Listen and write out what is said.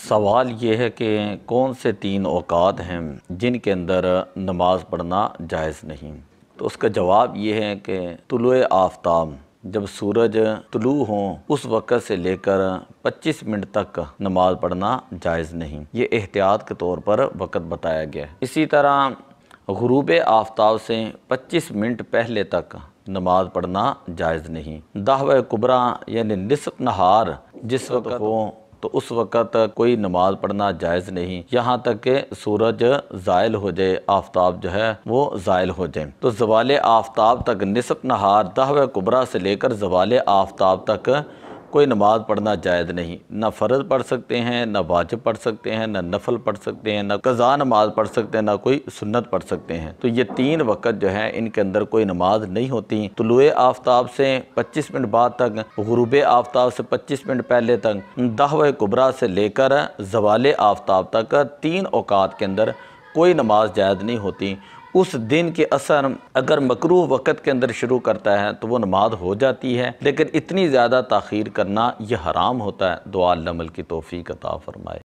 سوال یہ ہے کہ کون سے 3 اوقات ہیں جن کے اندر نماز پڑھنا جائز نہیں؟ تو اس کا جواب یہ ہے کہ طلوع آفتاب، جب سورج طلوع ہوں اس وقت سے لے کر 25 منٹ تک نماز پڑھنا جائز نہیں، یہ احتیاط کے طور پر وقت بتایا گیا ہے۔ اسی طرح غروب آفتاب سے 25 منٹ پہلے تک نماز پڑھنا جائز نہیں۔ دعوی کبریٰ یعنی نصف نہار جس وقت ہو تو اس وقت کوئی نماز پڑھنا جائز نہیں، یہاں تک کہ سورج زائل ہو جائے، آفتاب جو ہے وہ زائل ہو جائے۔ تو زوال آفتاب تک نصف نہار دعوی کبریٰ سے لے کر زوال آفتاب تک کوئی نماز پڑھنا جائز نہیں، نہ فرض پڑھ سکتے ہیں، نہ واجب پڑھ سکتے ہیں، نہ نفل پڑھ سکتے ہیں، نہ قضا نماز پڑھ سکتے ہیں، نہ کوئی سنت پڑھ سکتے ہیں۔ تو یہ 3 وقت جو ہے ان کے اندر کوئی نماز نہیں ہوتی۔ طلوع آفتاب سے 25 منٹ بعد تک، غروب آفتاب سے 25 منٹ پہلے تک، دعوی کبریٰ سے لے کر زوال آفتاب تک 3 اوقات کے اندر کوئی نماز جائز نہیں ہوتی۔ اس دن کے اثر اگر مکروہ وقت کے اندر شروع کرتا ہے تو وہ نماز ہو جاتی ہے، لیکن اتنی زیادہ تاخیر کرنا یہ حرام ہوتا ہے۔ دعا اللہ عمل کی توفیق عطا فرمائے۔